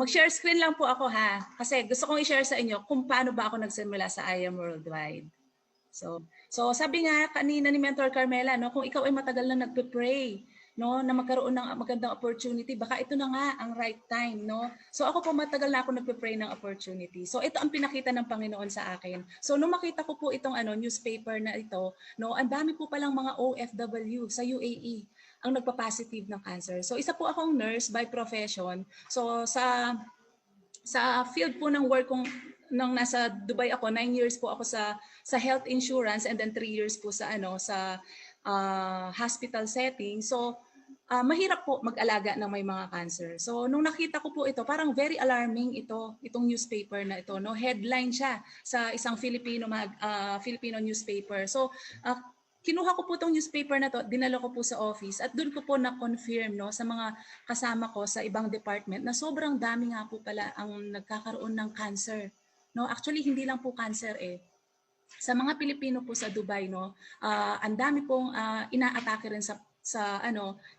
Mag-share screen lang po ako ha. Kasi gusto kong i-share sa inyo kung paano ba ako nagsimula sa I Am Worldwide. So sabi nga kanina ni Mentor Carmela, no, kung ikaw ay matagal na nagpe-pray, no, na magkaroon ng magandang opportunity, baka ito na nga ang right time, no. So ako po matagal na ako nagpe-pray ng opportunity. So ito ang pinakita ng Panginoon sa akin. So nung makita ko po itong newspaper na ito, no, ang dami po palang mga OFW sa UAE ang nagpa-positive ng cancer. So isa po akong nurse by profession. So sa field po ng work kong nung nasa Dubai ako, 9 years po ako sa health insurance and then 3 years po sa hospital setting. So mahirap po mag-alaga ng may mga cancer. So nung nakita ko po ito, parang very alarming itong newspaper na ito, no. Headline siya sa isang Filipino newspaper. So kinuha ko po itong newspaper na to, dinala ko po sa office at doon ko po na-confirm, no, sa mga kasama ko sa ibang department na sobrang dami nga po pala ang nagkakaroon ng cancer. No, actually hindi lang po cancer sa mga Pilipino po sa Dubai, no, ang dami pong inaatake rin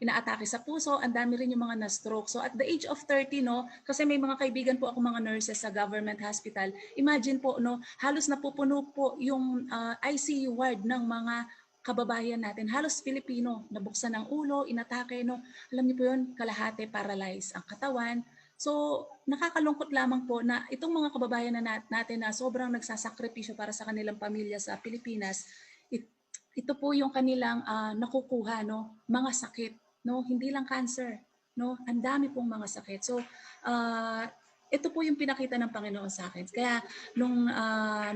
inaatake sa puso, ang dami rin yung mga na-stroke. So at the age of 30, no, kasi may mga kaibigan po ako mga nurses sa government hospital. Imagine po, no, halos napupuno po yung ICU ward ng mga kababayan natin, halos Pilipino, nabuksan ng ulo, inatake, no. Alam niyo po yun, kalahati paralyzed ang katawan. So, nakakalungkot lamang po na itong mga kababayan natin na sobrang nagsasakripisyo para sa kanilang pamilya sa Pilipinas, ito po yung kanilang nakukuha, no, mga sakit, no, hindi lang cancer, no, ang dami pong mga sakit. So, ito po yung pinakita ng Panginoon sa akin. Kaya nung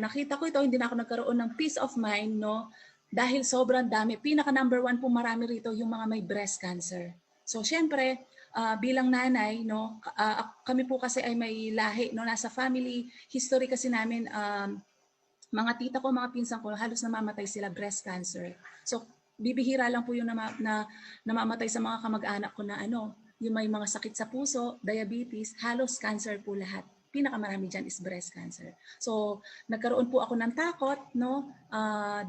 nakita ko ito, hindi na ako nagkaroon ng peace of mind, no, dahil sobrang dami. Pinaka number 1 po marami rito yung mga may breast cancer. So, syempre, bilang nanay, no, kami po kasi ay may lahi, no, nasa family history kasi namin, mga tita ko, mga pinsan ko, halos namamatay sila breast cancer. So, bibihira lang po yung namamatay sa mga kamag-anak ko na yung may mga sakit sa puso, diabetes, halos cancer po lahat. Pinakamarami dyan is breast cancer. So, nagkaroon po ako ng takot, no?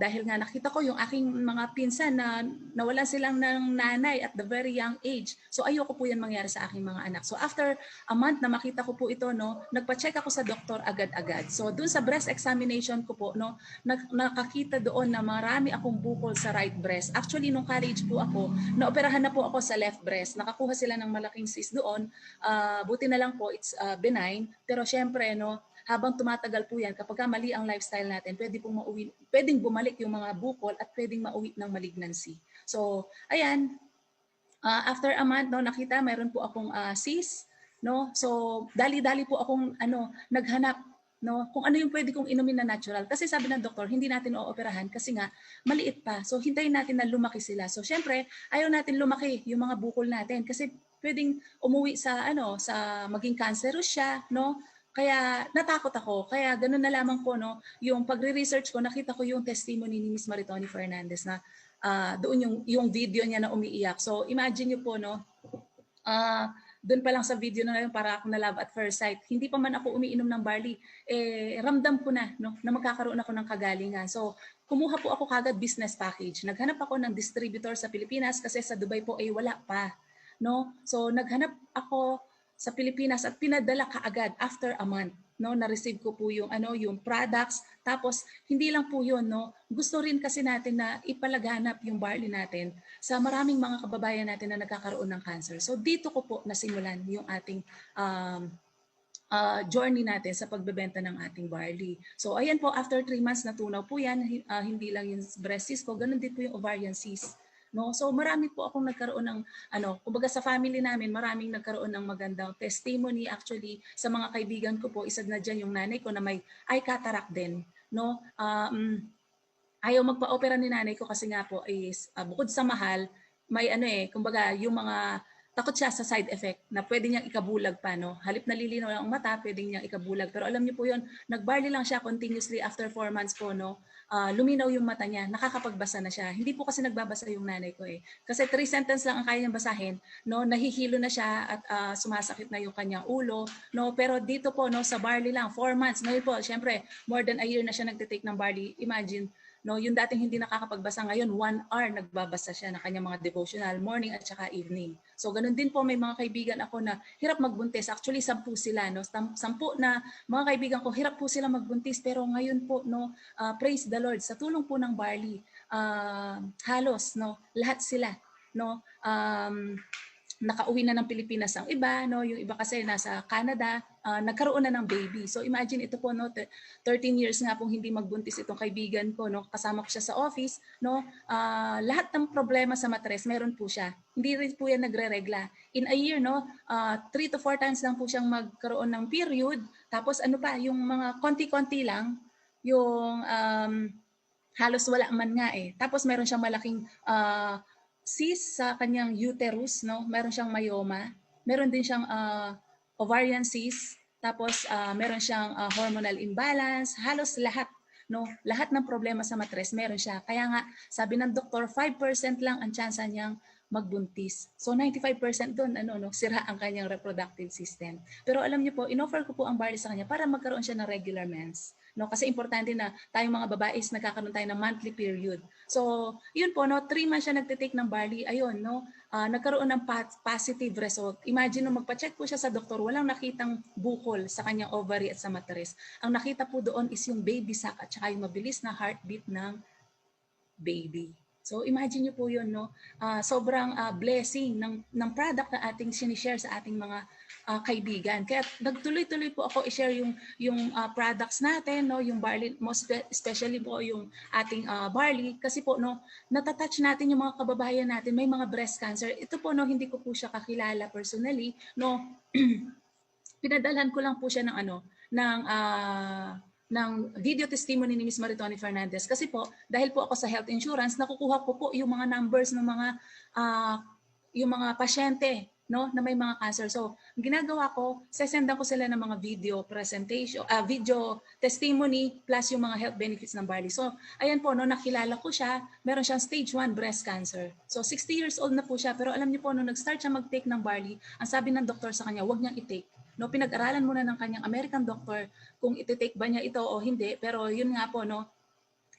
Dahil nga nakita ko yung aking mga pinsan na nawalan silang ng nanay at the very young age. So, ayoko po yan mangyari sa aking mga anak. So, after a month na makita ko po ito, no, nagpa-check ako sa doktor agad-agad. So, dun sa breast examination ko po, no, nakakita doon na marami akong bukol sa right breast. Actually, nung college po ako, naoperahan na po ako sa left breast. Nakakuha sila ng malaking cyst doon. Buti na lang po, it's benign. Pero syempre, no, habang tumatagal po yan, kapag mali ang lifestyle natin, pwedeng bumalik yung mga bukol at pwedeng mauwi ng malignancy. So, ayan, after a month, no, nakita, mayroon po akong cyst, no? So, dali-dali po akong naghanap, no, kung ano yung pwede kong inumin na natural. Kasi sabi ng doktor, hindi natin ooperahan kasi nga maliit pa. So, hintayin natin na lumaki sila. So, syempre, ayaw natin lumaki yung mga bukol natin kasi pwedeng umuwi sa sa maging cancerous siya, no? Kaya natakot ako. Kaya ganoon na lamang po, no, yung pagre-research ko, nakita ko yung testimony ni Miss Maritoni Fernandez na doon yung video niya na umiiyak. So imagine niyo po, no, doon pa lang sa video na yun, para ako na love at first sight. Hindi pa man ako umiinom ng barley, ramdam ko na, no, na magkakaroon ako ng kagalingan. So kumuha po ako kagad business package. Naghanap ako ng distributor sa Pilipinas kasi sa Dubai po ay wala pa. No? So naghanap ako sa Pilipinas at pinadala kaagad after a month, no, na-receive ko po yung yung products. Tapos hindi lang po yun, no, gusto rin kasi natin na ipalaganap yung barley natin sa maraming mga kababayan natin na nagkakaroon ng cancer. So dito ko po nasimulan yung ating journey natin sa pagbebenta ng ating barley. So ayan po, after 3 months natunaw po yan, hindi lang yung breast cyst ko, ganun din po yung ovarian cyst. No, so marami po akong nagkaroon ng kumbaga sa family namin, maraming nagkaroon ng magandang testimony. Actually, sa mga kaibigan ko po, isa na diyan yung nanay ko na may eye cataract din, no. Ayaw magpa-opera ni nanay ko kasi nga po is bukod sa mahal, may kumbaga yung mga takot siya sa side effect na pwede niyang ikabulag pa, no. Halip nalilinaw ang mata, pwede niyang ikabulag. Pero alam niyo po yun, nagbarley lang siya continuously after 4 months po, no. Luminaw yung mata niya, nakakapagbasa na siya. Hindi po kasi nagbabasa yung nanay ko Kasi 3 sentences lang ang kaya niyang basahin, no. Nahihilo na siya at sumasakit na yung kanyang ulo, no. Pero dito po, no, sa barley lang 4 months. Ngayon po, syempre, more than a year na siya nagte-take ng barley. Imagine, No, yung dating hindi nakakapagbasa ngayon, 1 hour nagbabasa siya ng kanyang mga devotional, morning at saka evening. So ganun din po, may mga kaibigan ako na hirap magbuntis. Actually, 10 sila, no? 10 na mga kaibigan ko, hirap po sila magbuntis. Pero ngayon po, no, praise the Lord, sa tulong po ng Barley, halos, no, lahat sila, no, nakauwi na ng Pilipinas ang iba, no, yung iba kasi nasa Canada, nagkaroon na ng baby. So imagine ito po, no, 13 years nga pong hindi magbuntis itong kaibigan ko, no, kasama ko siya sa office, no, lahat ng problema sa matres meron po siya. Hindi rin po yan nagre-regla. In a year, no, 3 to 4 times lang po siyang magkaroon ng period. Tapos ano pa, yung mga konti-konti lang, yung halos wala man nga eh. Tapos meron siyang malaking cyst sa kanyang uterus, no? Meron siyang myoma, meron din siyang ovarian cyst, tapos meron siyang hormonal imbalance, halos lahat, no? Lahat ng problema sa matres meron siya. Kaya nga sabi ng doktor, 5% lang ang tsansa niyang magbuntis. So 95% doon no, sira ang kanyang reproductive system. Pero alam niyo po, inoffer ko po ang barley sa kanya para magkaroon siya ng regular mens. No, kasi importante na tayong mga babae is nagkakaroon tayo ng monthly period. So, yun po, no, 3 months siya nagtitake ng barley. Ayun, no, nagkaroon ng positive result. Imagine, no, magpa-check po siya sa doktor, walang nakitang bukol sa kanyang ovary at sa matres. Ang nakita po doon is yung baby sac at saka yung mabilis na heartbeat ng baby. So imagine niyo po yun, no? Sobrang blessing ng product na ating sinishare sa ating mga kaibigan. Kaya nagtuloy-tuloy po ako i-share yung products natin, no? Yung barley, most especially po yung ating barley kasi po no, natatouch natin yung mga kababayan natin, may mga breast cancer. Ito po no, hindi ko po siya kakilala personally, no. Pinadalhan ko lang po siya ng video testimony ni Ms. Maritoni Fernandez. Kasi po, dahil po ako sa health insurance, nakukuha ko po yung mga numbers ng yung mga pasyente, no, na may mga cancer. So, ang ginagawa ko, sesendan ko sila ng mga video presentation, video testimony plus yung mga health benefits ng barley. So, ayan po, no, nakilala ko siya, meron siyang stage 1 breast cancer. So, 60 years old na po siya, pero alam niyo po, nung nag-start siya mag-take ng barley, ang sabi ng doktor sa kanya, huwag niyang i-take. No, pinag-aralan muna ng kanyang American doctor kung iti-take ba niya ito o hindi. Pero yun nga po, no,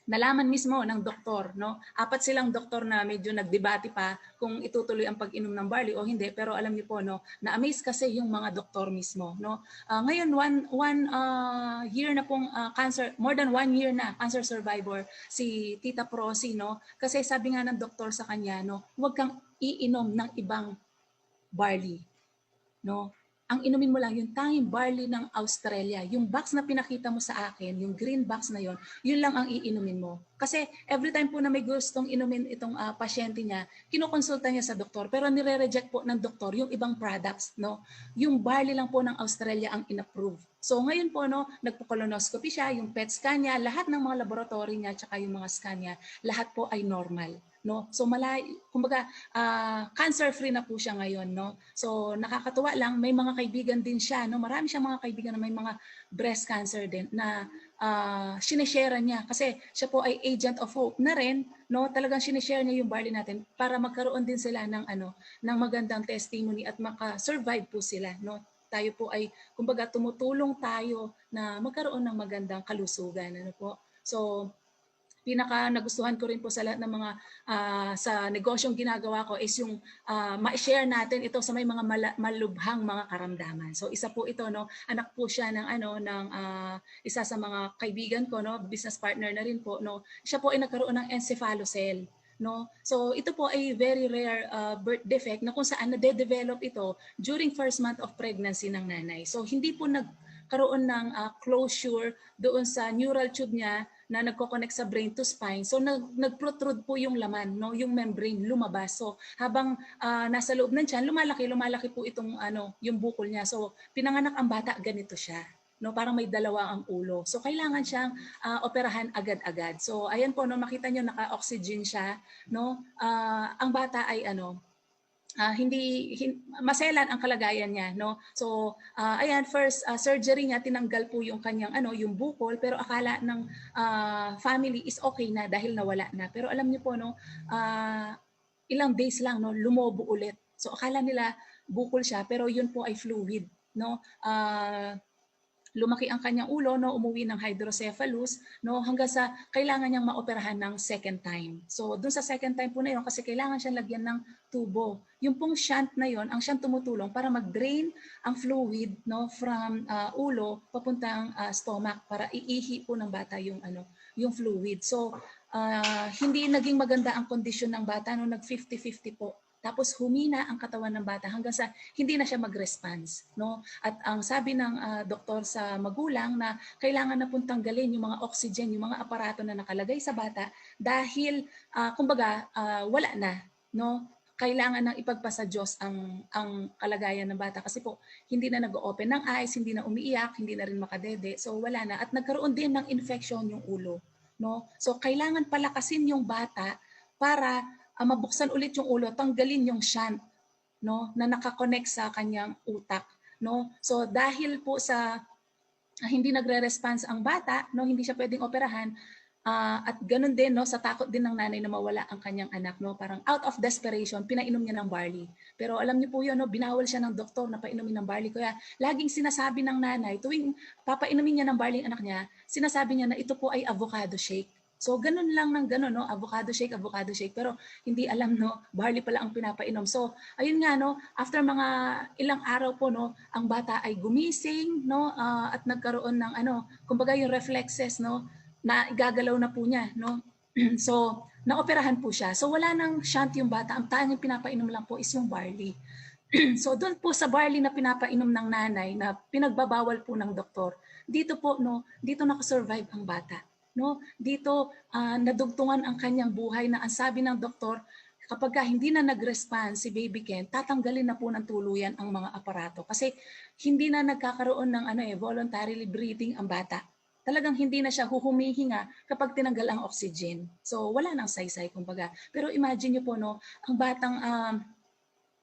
nalaman mismo ng doktor, no? 4 silang doktor na medyo nagdebate pa kung itutuloy ang pag-inom ng barley o hindi. Pero alam niyo po, no, na-amaze kasi yung mga doktor mismo, no? Ngayon, one year na pong cancer, more than 1 year na cancer survivor si Tita Prosi, no? Kasi sabi nga ng doktor sa kanya, no, huwag kang iinom ng ibang barley, no? Ang inumin mo lang yung tanging barley ng Australia. Yung box na pinakita mo sa akin, yung green box na yon, yun lang ang iinumin mo. Kasi every time po na may gustong inumin itong pasyente niya, kinukonsulta niya sa doktor, pero nire-reject po ng doktor yung ibang products, no? Yung barley lang po ng Australia ang inapprove. So ngayon po, no, nagpo-colonoscopy siya, yung PET scan niya, lahat ng mga laboratory niya, tsaka yung mga scan niya, lahat po ay normal. No, so kumbaga cancer-free na po siya ngayon, no. So nakakatuwa lang, may mga kaibigan din siya, no. Marami siyang mga kaibigan na may mga breast cancer din na sinishare niya kasi siya po ay agent of hope na rin, no. Talagang sinishare niya yung barley natin para magkaroon din sila ng ng magandang testimony at maka-survive po sila, no. Tayo po ay kumbaga tumutulong tayo na magkaroon ng magandang kalusugan, ano po. So pinaka nagustuhan ko rin po sa lahat ng mga sa negosyong ginagawa ko is yung ma-share natin ito sa may mga malubhang mga karamdaman. So isa po ito, no, anak po siya ng isa sa mga kaibigan ko, no, business partner na rin po, no. Siya po ay nagkaroon ng encephalocele, no. So ito po ay very rare birth defect na kung saan nade-develop ito during first month of pregnancy ng nanay. So hindi po nagkaroon ng closure doon sa neural tube niya na nagko-connect sa brain to spine. So nag-protrude po yung laman, no, yung membrane lumabas. So habang nasa loob ng tiyan, lumalaki po itong yung bukol niya. So pinanganak ang bata, ganito siya. No, parang may dalawa ang ulo. So kailangan siyang operahan agad-agad. So ayan po, no, makita niyo naka-oxygen siya, no. Ang bata ay maselan ang kalagayan niya, no. So ayan, first surgery niya, tinanggal po yung kanyang yung bukol, pero akala ng family is okay na dahil nawala na. Pero alam niyo po, no, ilang days lang, no, lumobo ulit. So akala nila bukol siya, pero yun po ay fluid, no. lumaki ang kanyang ulo, no, umuwi ng hydrocephalus, no, hanggang sa kailangan niyang maoperahan ng second time. So, dun sa second time po na yun, kasi kailangan siyang lagyan ng tubo. Yung pong shunt na yun, ang siyang tumutulong para mag-drain ang fluid, no, from ulo papuntang stomach para iihi po ng bata yung yung fluid. So, hindi naging maganda ang kondisyon ng bata no, nag 50-50 po. Tapos humina ang katawan ng bata hanggang sa hindi na siya mag-response, no? At ang sabi ng doktor sa magulang na kailangan na pong tanggalin yung mga oxygen, yung mga aparato na nakalagay sa bata dahil kumbaga wala na, no? Kailangan nang ipagpasa Diyos ang kalagayan ng bata kasi po hindi na nag-open ng eyes, hindi na umiiyak, hindi na rin makadede. So wala na at nagkaroon din ng infection yung ulo, no? So kailangan palakasin yung bata para mabuksan ulit yung ulo, tanggalin yung shunt, no, na nakakonect sa kanyang utak, no. So dahil po sa hindi nagre-response ang bata, no, hindi siya pwedeng operahan. At ganun din, no, sa takot din ng nanay na mawala ang kanyang anak, no, parang out of desperation, pinainom niya ng barley. Pero alam niyo po yun, no, binawal siya ng doktor na painumin ng barley. Kaya laging sinasabi ng nanay, tuwing papainumin niya ng barley ang anak niya, sinasabi niya na ito po ay avocado shake. So, ganun lang ng ganun, no? Avocado shake, avocado shake. Pero hindi alam, no? Barley pala ang pinapainom. So, ayun nga, no? After mga ilang araw po, no? Ang bata ay gumising, no? At nagkaroon ng, kumbaga yung reflexes, no? Na igagalaw na po niya, no? So, naoperahan po siya. So, wala nang shunt yung bata. Ang tanging pinapainom lang po is yung barley. So, doon po sa barley na pinapainom ng nanay na pinagbabawal po ng doktor, dito po, no? Dito nakasurvive ang bata. No, dito nadugtungan ang kanyang buhay na ang sabi ng doktor, kapag hindi na nag-respond si Baby Ken, tatanggalin na po ng tuluyan ang mga aparato kasi hindi na nagkakaroon ng voluntarily breathing ang bata. Talagang hindi na siya huhumihinga kapag tinanggal ang oxygen. So wala nang saysay kumbaga. Pero imagine niyo po no, ang batang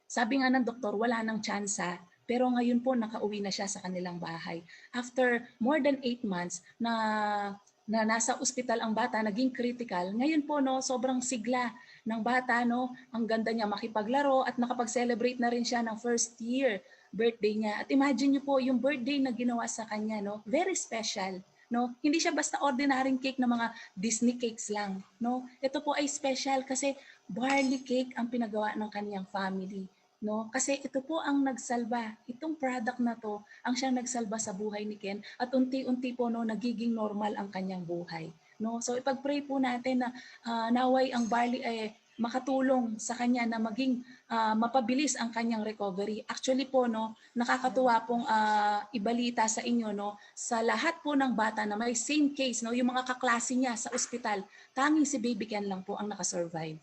sabi nga ng doktor, wala nang tsansa. Pero ngayon po, nakauwi na siya sa kanilang bahay. After more than 8 months na nasa ospital ang bata, naging critical. Ngayon po, no, sobrang sigla ng bata, no, ang ganda niya makipaglaro at nakapag-celebrate na rin siya ng first year birthday niya. At imagine niyo po, yung birthday na ginawa sa kanya, no, very special. No, hindi siya basta ordinaryong cake na mga Disney cakes lang, no. Ito po ay special kasi barley cake ang pinagawa ng kaniyang family, no? Kasi ito po ang nagsalba. Itong product na to ang siyang nagsalba sa buhay ni Ken at unti-unti po no nagiging normal ang kanyang buhay, no? So ipag-pray po natin na naway ang barley ay makatulong sa kanya na maging mapabilis ang kanyang recovery. Actually po no, nakakatuwa pong ibalita sa inyo no, sa lahat po ng bata na may same case no, yung mga kaklase niya sa ospital, tanging si Baby Ken lang po ang nakasurvive.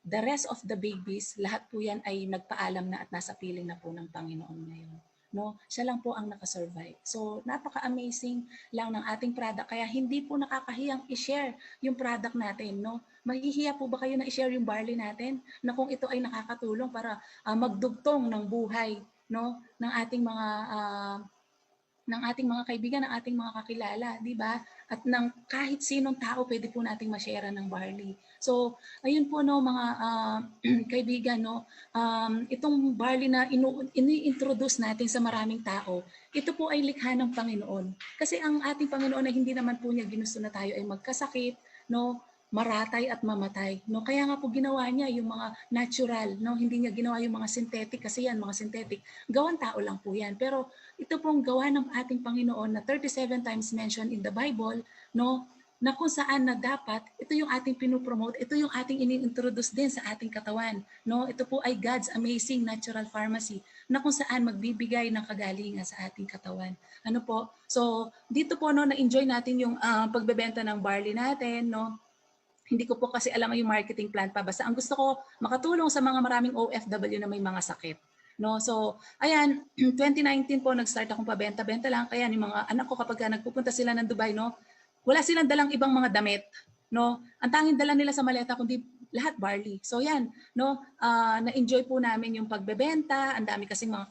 The rest of the babies, lahat po yan ay nagpaalam na at nasa piling na po ng Panginoon ngayon. No, siya lang po ang nakasurvive. So, napaka-amazing lang ng ating product. Kaya hindi po nakakahiyang i-share yung product natin. No? Mahihiya po ba kayo na i-share yung barley natin? Na kung ito ay nakakatulong para magdugtong ng buhay no ng ating mga kaibigan, ng ating mga kakilala, di ba? At ng kahit sinong tao pwede po nating ma-share ng barley. So, ayun po no mga kaibigan no, itong barley na ini-introduce natin sa maraming tao, ito po ay likha ng Panginoon. Kasi ang ating Panginoon ay hindi naman po niya ginusto na tayo ay magkasakit, no, maratay at mamatay. No, kaya nga po ginawa niya yung mga natural, no, hindi niya ginawa yung mga synthetic kasi yan mga synthetic. Gawan tao lang po yan. Pero ito pong gawa ng ating Panginoon na 37 times mentioned in the Bible, no, na kung saan na dapat, ito yung ating pinopromote, ito yung ating ini-introduce din sa ating katawan. No? Ito po ay God's amazing natural pharmacy na kung saan magbibigay ng kagalingan sa ating katawan. Ano po? So, dito po no, na-enjoy natin yung pagbebenta ng barley natin, no? Hindi ko po kasi alam yung marketing plan pa. Basta ang gusto ko, makatulong sa mga maraming OFW na may mga sakit. No, so ayan, 2019 po nag-start akong pabenta-benta lang kaya yung mga anak ko kapag nagpupunta sila ng Dubai no, wala silang dalang ibang mga damit, no. Ang tanging dala nila sa maleta kundi lahat barley. So yan, no, na-enjoy po namin yung pagbebenta, ang dami kasing mga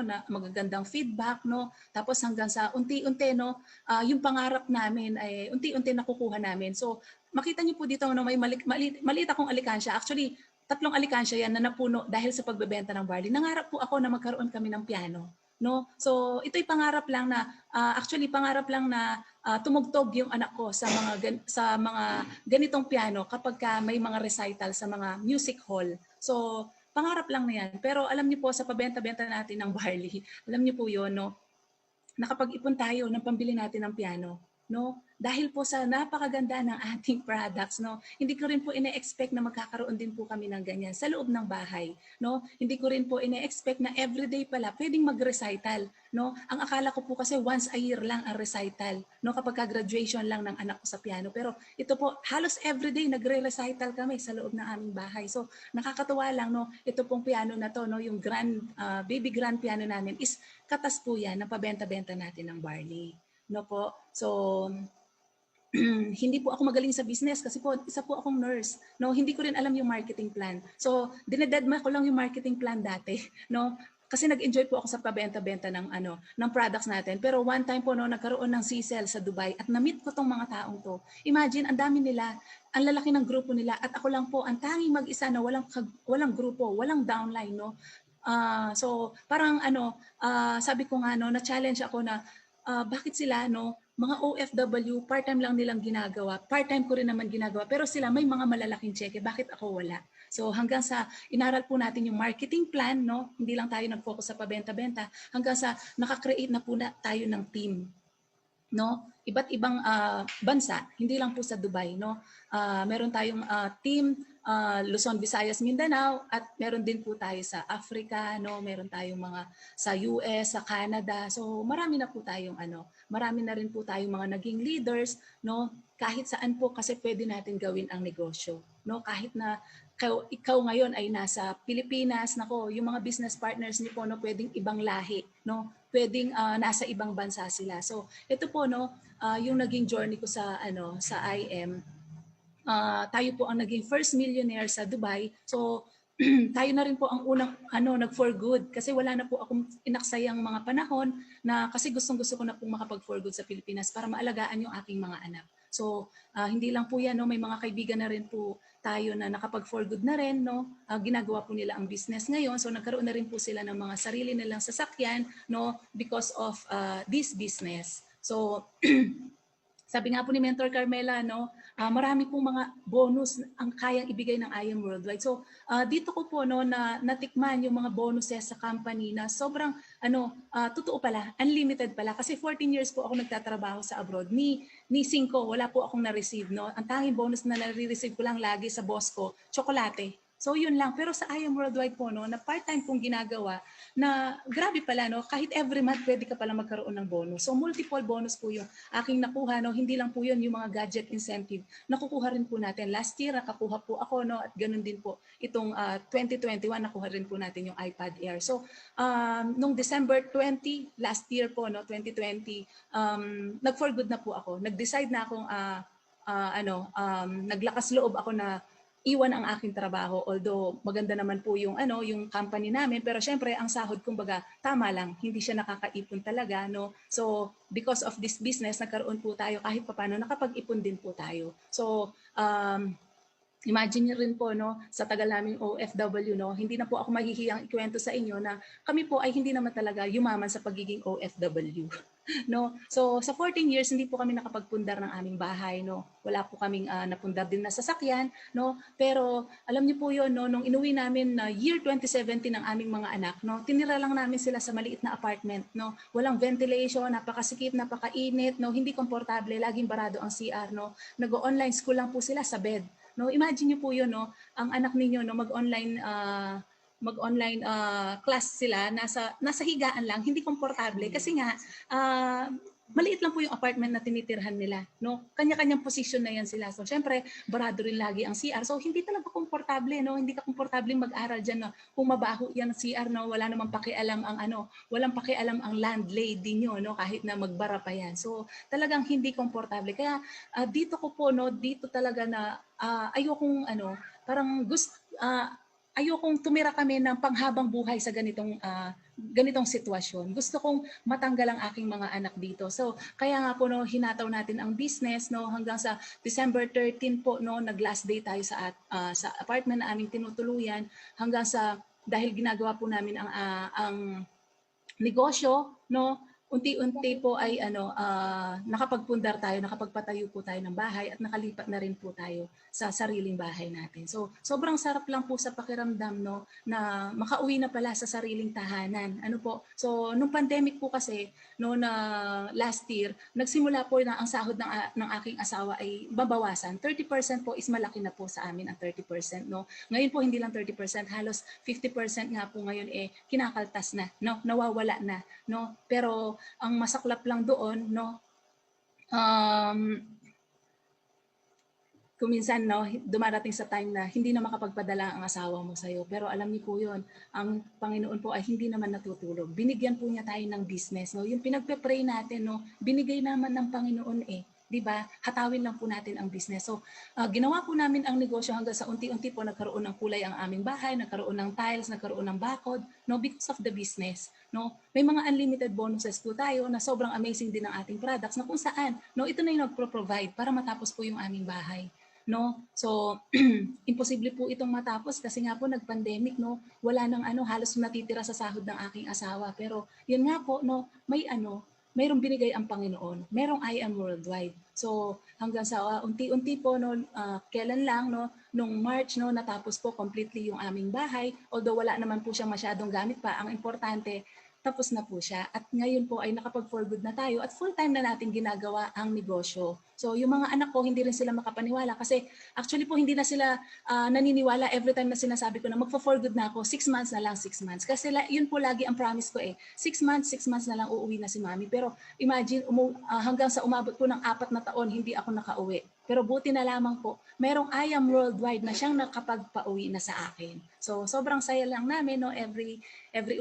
na magagandang feedback, no. Tapos hanggang sa unti-unti no, yung pangarap namin ay unti-unti nakukuha namin. So makita niyo po dito no, may maliit akong alikansya. Actually, 3 alikansya yan na napuno dahil sa pagbebenta ng barley. Nangarap po ako na magkaroon kami ng piano. no? So ito'y pangarap lang na actually pangarap lang na tumugtog yung anak ko sa mga ganitong piano kapag may mga recital sa mga music hall. So pangarap lang na yan. Pero alam niyo po sa pabenta-benta natin ng barley, alam niyo po 'yon, no? Nakapag-ipon tayo ng pambili natin ng piano, no? Dahil po sa napakaganda ng ating products, no? Hindi ko rin po ine-expect na magkakaroon din po kami ng ganyan sa loob ng bahay, no? Hindi ko rin po ine-expect na everyday pala pwedeng mag-recital, no? Ang akala ko po kasi once a year lang ang recital, no? Kapag graduation lang ng anak ko sa piano. Pero ito po, halos everyday nagre-recital kami sa loob ng aming bahay. So, nakakatuwa lang, no? Ito pong piano na to, no? Yung baby grand piano namin is katas po yan na pabenta-benta natin ng barley. No po? So, hindi po ako magaling sa business kasi po isa po akong nurse, no, hindi ko rin alam yung marketing plan. So dinededma ko lang yung marketing plan dati, no, kasi nag-enjoy po ako sa pabenta-benta ng products natin. Pero one time po, no, nagkaroon ng CSEL sa Dubai at na-meet ko tong mga taong to. Imagine, ang dami nila, ang lalaki ng grupo nila at ako lang po ang tanging mag-isa na walang grupo, walang downline, no. So parang sabi ko nga, no, na-challenge ako na bakit sila, no, mga OFW, part-time lang nilang ginagawa. Part-time ko rin naman ginagawa. Pero sila may mga malalaking cheque. Bakit ako wala? So hanggang sa inaral po natin yung marketing plan, no? Hindi lang tayo nag-focus sa pabenta-benta. Hanggang sa nakakreate na po na tayo ng team, no? Iba't ibang bansa, hindi lang po sa Dubai, no? Meron tayong team Luzon, Visayas, Mindanao at meron din po tayo sa Africa, no? Meron tayong mga sa US, sa Canada. So marami na po tayong marami na rin po tayong mga naging leaders, no? Kahit saan po kasi pwede natin gawin ang negosyo, no? Kahit na ikaw ngayon ay nasa Pilipinas, nako, yung mga business partners niyo po, no, pwedeng ibang lahi, no? Pwedeng nasa ibang bansa sila. So ito po, no, yung naging journey ko sa IM, tayo po ang naging first millionaire sa Dubai. So tayo na rin po ang unang nag for good kasi wala na po akong inaksayang mga panahon na kasi gustong-gusto ko na pong makapag for good sa Pilipinas para maalagaan yung aking mga anak. So hindi lang po yan, no, may mga kaibigan na rin po tayo na nakapag for good na rin, no. Ginagawa po nila ang business ngayon. So nagkaroon na rin po sila ng mga sarili nilang sasakyan, no, because of this business. So sabi nga po ni Mentor Carmela, no, marami pong mga bonus ang kayang ibigay ng IM Worldwide. So dito ko po, no, na natikman yung mga bonuses sa company na sobrang totoo pala, unlimited pala. Kasi 14 years po ako nagtatrabaho sa abroad. Ni 5, wala po akong na-receive, no. Ang tanging bonus na nare-receive ko lang lagi sa boss ko, tsokolate. So yun lang. Pero sa IM Worldwide po, no, na part-time kong ginagawa, na grabe pala, no, kahit every month pwede ka pala magkaroon ng bonus. So multiple bonus po yung aking nakuha, no. Hindi lang po yun yung mga gadget incentive. Nakukuha rin po natin. Last year, nakakuha po ako, no, at ganun din po. Itong 2021, nakuha rin po natin yung iPad Air. So nung December 20, last year po, no, 2020, nag-for good na po ako. Nag-decide na akong naglakas loob ako na iwan ang aking trabaho, although maganda naman po yung yung company namin, pero syempre ang sahod kumbaga tama lang, hindi siya nakakaipon talaga, no. So because of this business nagkaroon po tayo kahit papaano nakapag-ipon din po tayo. So imagine niyo rin po, no, sa tagal naming OFW, no, hindi na po ako mahihiyang ikwento sa inyo na kami po ay hindi naman talaga yumaman sa pagiging OFW. No? So sa 14 years hindi po kami nakapagpundar ng aming bahay, no. Wala po kaming napundar din na sasakyan, no. Pero alam niyo po 'yon, no, nung inuwi namin na year 2017 ng aming mga anak, no. Tinira lang namin sila sa maliit na apartment, no. Walang ventilation, napakasikip, napakainit, no. Hindi komportable, laging barado ang CR, no. Nag-online school lang po sila sa bed. No, imagine niyo po 'yon, no. Ang anak ninyo, no, mag-online class sila, nasa higaan lang, hindi komportable kasi nga maliit lang po yung apartment na tinitirhan nila, no. Kanya-kanyang position na yan sila. So syempre, barado rin lagi ang CR. So hindi talaga komportable, no. Hindi ka komportable mag-aral diyan, no. Kung mabaho yan ang CR, no, wala namang pakialam ang walang pakialam ang landlady niyo, no, kahit na magbara pa yan. So talagang hindi komportable. Kaya dito ko po, no, dito talaga na ayokong parang ayokong tumira kami ng panghabang buhay sa ganitong sitwasyon. Gusto kong matanggal ang aking mga anak dito. So, kaya nga po, no, hinataw natin ang business, no, hanggang sa December 13 po, no, nag-last day tayo sa apartment na aming tinutuluyan, hanggang sa dahil ginagawa po namin ang negosyo, no? Unti-unti po ay nakapagpundar tayo, nakapagpatayo po tayo ng bahay at nakalipat na rin po tayo sa sariling bahay natin. So, sobrang sarap lang po sa pakiramdam, no, na makauwi na pala sa sariling tahanan. Ano po? So, nung pandemic po kasi, no, na last year, nagsimula po na ang sahod ng aking asawa ay babawasan. 30% po is malaki na po sa amin ang 30%, no? Ngayon po hindi lang 30%, halos 50% nga po ngayon kinakaltas na, no? Nawawala na, no? Pero ang masaklap lang doon, no? Kung minsan, no, dumarating sa time na hindi na makapagpadala ang asawa mo sa'yo. Pero alam niyo po yun, ang Panginoon po ay hindi naman natutulog. Binigyan po niya tayo ng business. No? Yung pinagpe-pray natin, no, binigay naman ng Panginoon eh. 'Di ba? Hatawin lang po natin ang business. So, ginawa po namin ang negosyo hanggang sa unti-unti po nagkaroon ng kulay ang aming bahay, nagkaroon ng tiles, nagkaroon ng bakod, no, because of the business, no. May mga unlimited bonuses po tayo na sobrang amazing din ng ating products na kung saan, no, ito na yung nagpro-provide para matapos po yung aming bahay, no. So, imposible po itong matapos kasi nga po nag-pandemic, no. Wala nang halos natitira sa sahod ng aking asawa. Pero yun nga po, no, mayroong binigay ang Panginoon. Merong I am worldwide. So, hanggang sa unti-unti po, no, kailan lang, no, nung March, no, natapos po completely yung aming bahay. Although wala naman po siyang masyadong gamit pa, ang importante, tapos na po siya. At ngayon po ay nakapag-for good na tayo at full-time na natin ginagawa ang negosyo. So, yung mga anak ko, hindi rin sila makapaniwala kasi actually po hindi na sila naniniwala every time na sinasabi ko na magpa-for good na ako, 6 months na lang, 6 months. Kasi yun po lagi ang promise ko 6 months na lang uuwi na si mami. Pero imagine, hanggang sa umabot po ng 4 na taon, hindi ako nakauwi. Pero buti na lamang po, merong I am worldwide na siyang nakapagpauwi na sa akin. So, sobrang saya lang namin, no, every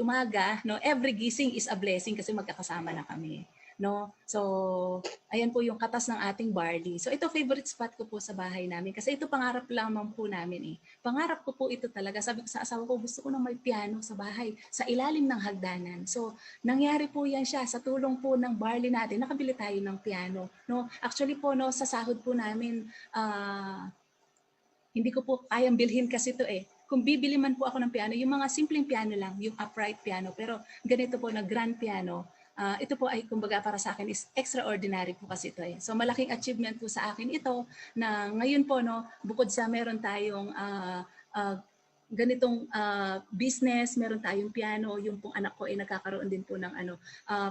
umaga, no, every gising is a blessing kasi magkakasama na kami, no. So, ayan po yung katas ng ating barley. So, ito favorite spot ko po sa bahay namin kasi ito pangarap lamang po namin eh. Pangarap ko po ito talaga. Sabi ko sa asawa ko, gusto ko na may piano sa bahay, sa ilalim ng hagdanan. So, nangyari po yan siya sa tulong po ng barley natin. Nakabili tayo ng piano, no. Actually po, no, sa sahod po namin, hindi ko po kayang bilhin kasi ito eh. Kung bibili man po ako ng piano, yung mga simpleng piano lang, yung upright piano, pero ganito po na grand piano, ito po ay kumbaga para sa akin is extraordinary po kasi ito eh. So malaking achievement po sa akin ito na ngayon po, no, bukod sa meron tayong ganitong business, meron tayong piano, yung pong anak ko ay nagkakaroon din po ng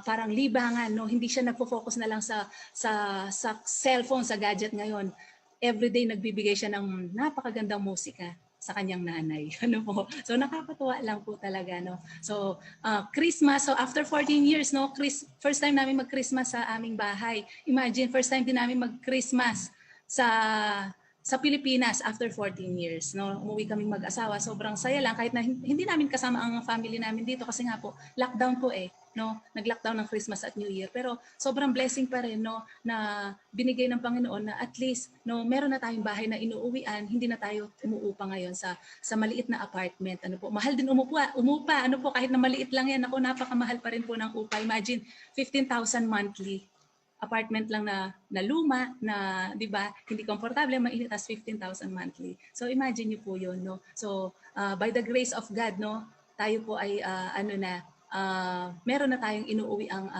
parang libangan, no, hindi siya nagfo-focus na lang sa cellphone, sa gadget ngayon. Everyday nagbibigay siya ng napakagandang musika sa kanyang nanay. Ano po? So nakakatuwa lang po talaga, no. So Christmas, so after 14 years, no, first time namin mag-Christmas sa aming bahay. Imagine, first time din namin mag-Christmas sa Pilipinas after 14 years, no. Umuwi kaming mag-asawa. Sobrang saya lang kahit na hindi namin kasama ang family namin dito kasi nga po lockdown po eh, no. Nag-lockdown ng Christmas at New Year. Pero sobrang blessing pa rin, no, na binigay ng Panginoon na at least, no, meron na tayong bahay na inuuwian, hindi na tayo umuupa ngayon sa maliit na apartment. Ano po, mahal din umupa, ano po, kahit na maliit lang yan, ako napakamahal pa rin po ng upa. Imagine 15,000 monthly apartment lang na luma na 'di ba hindi komportable, mainit, as 15,000 monthly. So imagine niyo po 'yon, no. So by the grace of God, no, tayo po ay meron na tayong inuuwi ang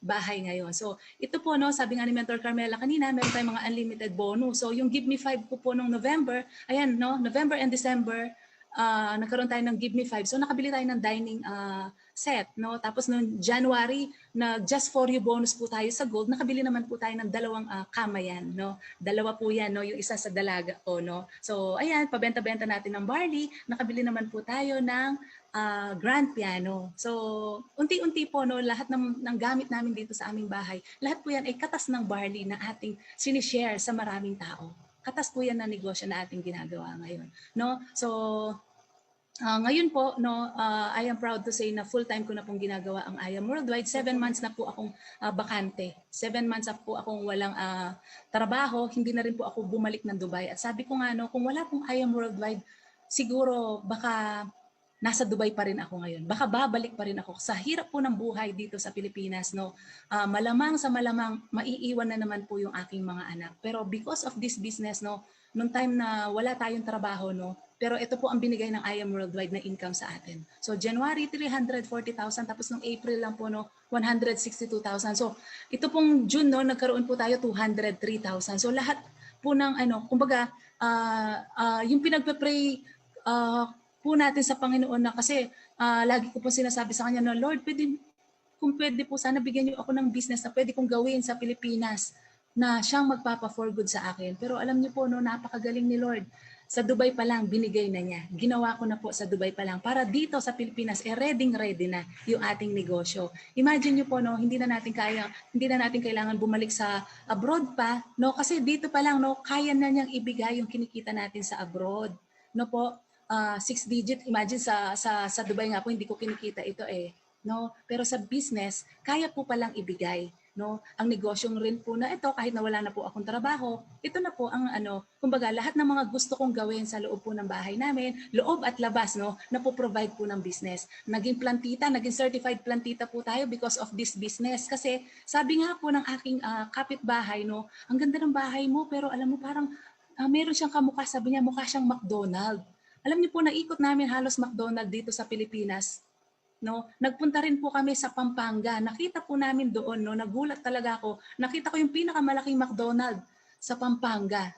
bahay ngayon. So ito po, no, sabi nga ni Mentor Carmela kanina, meron tayong mga unlimited bonus. So yung Give Me 5 ko po nung November, ayan, no, November and December, nagkaroon tayo ng Give Me 5. So nakabili tayo ng dining set, no. Tapos noong January, na just for you bonus po tayo sa gold, nakabili naman po tayo ng 2 kamayan, no. 2 po yan, no, yung isa sa dalaga ko, no. So ayan, pabenta-benta natin ng barley, nakabili naman po tayo ng grand piano. So unti-unti po, no, lahat ng gamit namin dito sa aming bahay, lahat po yan ay katas ng barley na ating sinishare sa maraming tao. Katas po yan na negosyo na ating ginagawa ngayon, no. So ngayon po, no, I am proud to say na full-time ko na pong ginagawa ang I Am Worldwide. 7 months na po akong bakante. 7 months na po akong walang trabaho. Hindi na rin po ako bumalik ng Dubai. At sabi ko nga, no, kung wala pong I Am Worldwide, siguro baka nasa Dubai pa rin ako ngayon. Baka babalik pa rin ako. Sa hirap po ng buhay dito sa Pilipinas, no, malamang sa malamang maiiwan na naman po yung aking mga anak. Pero because of this business, no, nung time na wala tayong trabaho, no, Pero ito po ang binigay ng I Am Worldwide na income sa atin. So January 340,000 tapos nung April lang po 162,000. So ito pong June nagkaroon po tayo 203,000. So lahat po ng kumbaga yung pinagpe-pray po natin sa Panginoon na kasi lagi ko po sinasabi sa kanya na Lord, kung pwede po sana bigyan niyo ako ng business na pwede kong gawin sa Pilipinas na siyang magpapa-for good sa akin. Pero alam niyo po napakagaling ni Lord. Sa Dubai pa lang, binigay na niya. Ginawa ko na po sa Dubai pa lang. Para dito sa Pilipinas, ready na yung ating negosyo. Imagine niyo po, hindi na natin kailangan bumalik sa abroad pa. Kasi dito pa lang, kaya na niyang ibigay yung kinikita natin sa abroad. 6 digit, imagine sa Dubai nga po, hindi ko kinikita ito . Pero sa business, kaya po palang ibigay. Ang negosyong rin po na ito, kahit na wala na po akong trabaho, ito na po ang kumbaga lahat ng mga gusto kong gawin sa loob po ng bahay namin, loob at labas, napoprovide po ng business. Naging plantita, naging certified plantita po tayo because of this business. Kasi sabi nga po ng aking kapitbahay, ang ganda ng bahay mo, pero alam mo parang meron siyang kamukha, sabi niya mukha siyang McDonald. Alam niyo po, naikot namin halos McDonald dito sa Pilipinas. Nagpunta rin po kami sa Pampanga. Nakita po namin doon, nagulat talaga ako. Nakita ko yung pinakamalaking McDonald sa Pampanga.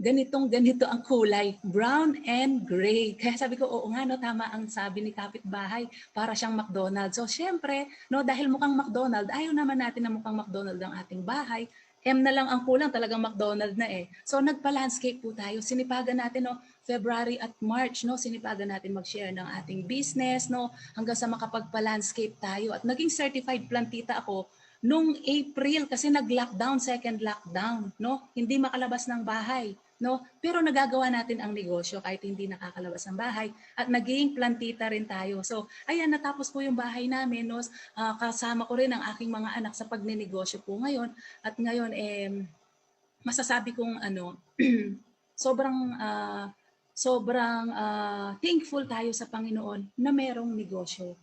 Ganito ang kulay, brown and gray. Kaya sabi ko, oo nga, tama ang sabi ni kapitbahay, para siyang McDonald. So syempre, dahil mukhang McDonald, ayaw naman natin na mukhang McDonald ang ating bahay. M na lang ang kulang, talagang McDonald na . So nagpa-landscape po tayo. Sinipagan natin February at March, sinipagan natin mag-share ng ating business, hanggang sa makapagpa-landscape tayo. At naging certified plantita ako nung April kasi nag-lockdown, second lockdown, hindi makalabas ng bahay. Pero nagagawa natin ang negosyo kahit hindi nakakalabas ng bahay at naging plantita rin tayo. So ayan, natapos po yung bahay namin, kasama ko rin ang aking mga anak sa pagnenegosyo po ngayon. At ngayon masasabi kong sobrang thankful tayo sa Panginoon na merong negosyo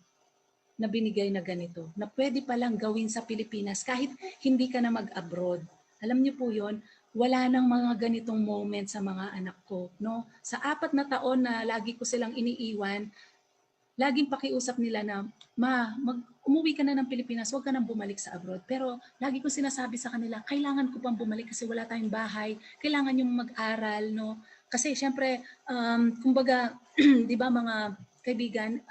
na binigay na ganito, na pwede palang gawin sa Pilipinas kahit hindi ka na mag-abroad. Alam niyo po yon, wala nang mga ganitong moment sa mga anak ko. Sa 4 na taon na lagi ko silang iniiwan, laging pakiusap nila na, umuwi ka na ng Pilipinas, huwag ka nang bumalik sa abroad. Pero lagi ko sinasabi sa kanila, kailangan ko pang bumalik kasi wala tayong bahay, kailangan yung mag-aral. Kasi syempre, kumbaga, di ba mga kaibigan,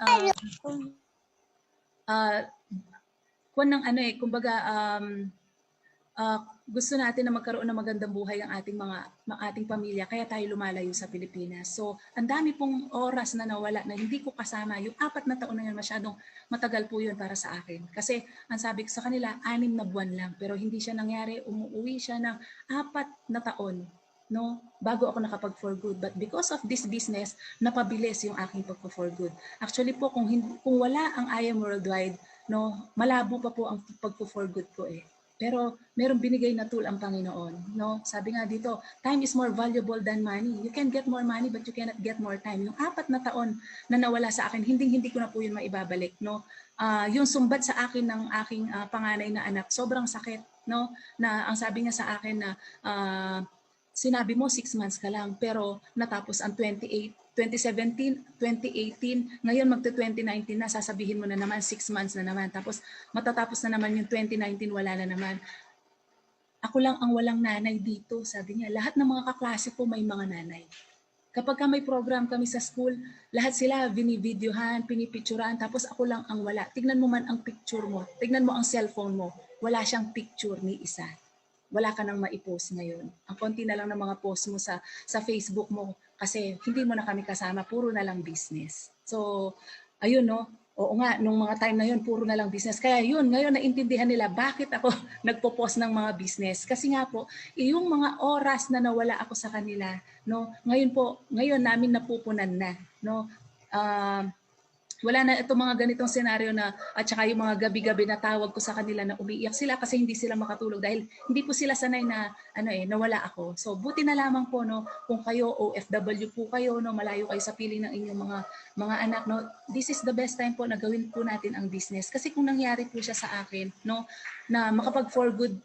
gusto natin na magkaroon ng magandang buhay ang ating pamilya, kaya tayo lumalayo sa Pilipinas. So, ang dami pong oras na nawala na hindi ko kasama. Yung 4 na taon na yun, masyadong matagal po yun para sa akin. Kasi, ang sabi ko sa kanila, 6 na buwan lang. Pero hindi siya nangyari. Umuwi siya ng 4 na taon. Bago ako nakapag-for good. But because of this business, napabilis yung aking pag-for good. Actually po, kung wala ang I Am Worldwide, malabo pa po ang pag-for good ko . Pero merong binigay na tool ang Panginoon. Sabi nga dito, time is more valuable than money. You can get more money but you cannot get more time. Yung 4 na taon na nawala sa akin, hindi ko na po yun maibabalik. Yung sumbat sa akin ng aking panganay na anak, sobrang sakit. Na ang sabi niya sa akin na sinabi mo 6 months ka lang, pero natapos ang 2017, 2018, ngayon magto-2019 na, sasabihin mo na naman 6 months na naman. Tapos matatapos na naman yung 2019, wala na naman. Ako lang ang walang nanay dito, sabi niya. Lahat ng mga kaklase ko may mga nanay. Kapag may program kami sa school, lahat sila binivideohan, pinipicturean, tapos ako lang ang wala. Tignan mo man ang picture mo, tignan mo ang cellphone mo, wala siyang picture ni isa. Wala ka nang maipost ngayon. Ang konti na lang ng mga post mo sa Facebook mo kasi hindi mo na kami kasama, puro na lang business. So, ayun oo nga, nung mga time na yun, puro na lang business. Kaya yun, ngayon naintindihan nila bakit ako nagpo-post ng mga business. Kasi nga po, yung mga oras na nawala ako sa kanila, ngayon namin napupunan na. Wala na itong mga ganitong senaryo na at saka yung mga gabi-gabi na tawag ko sa kanila na umiiyak sila kasi hindi sila makatulog dahil hindi po sila sanay na nawala ako. So buti na lamang po kung kayo OFW po kayo malayo kayo sa piling ng inyong mga anak this is the best time po na gawin po natin ang business kasi kung nangyari po siya sa akin na makapag for good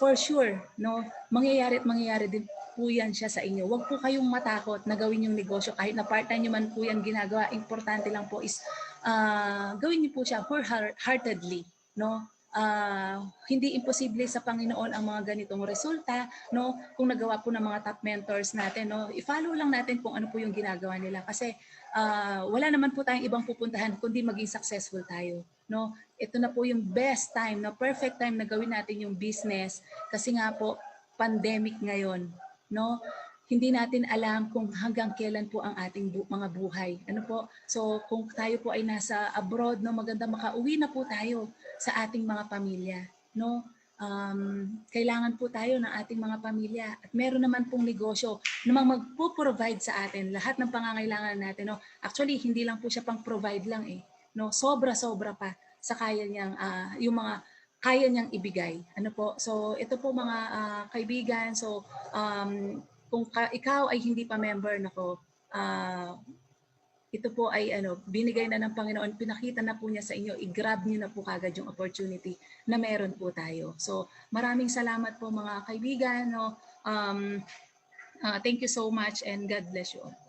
for sure mangyayari at mangyayari din po yan siya sa inyo. Huwag po kayong matakot na gawin yung negosyo. Kahit na part-time nyo man po yan ginagawa, importante lang po is gawin niyo po siya wholeheartedly. No? Hindi imposible sa Panginoon ang mga ganitong resulta, no? Kung nagawa po ng mga top mentors natin, no? I-follow lang natin kung ano po yung ginagawa nila kasi wala naman po tayong ibang pupuntahan kundi maging successful tayo, no? Ito na po yung best time, no? Perfect time na gawin natin yung business kasi nga po pandemic ngayon, no? Hindi natin alam kung hanggang kailan po ang ating mga buhay. Ano po? So kung tayo po ay nasa abroad, no, maganda makauwi na po tayo sa ating mga pamilya, no? Kailangan po tayo ng ating mga pamilya at meron naman pong negosyo namang magpo-provide sa atin lahat ng pangangailangan natin, no? Actually, hindi lang po siya pang-provide lang no? Sobra-sobra pa sa kaya niyang yung mga kaya niyang ibigay. Ano po? So ito po mga kaibigan, so kung ikaw ay hindi pa member, nako, ito po ay binigay na ng Panginoon, pinakita na po niya sa inyo, i-grab niyo na po kagad yung opportunity na meron po tayo. So maraming salamat po mga kaibigan. No? Thank you so much and God bless you all.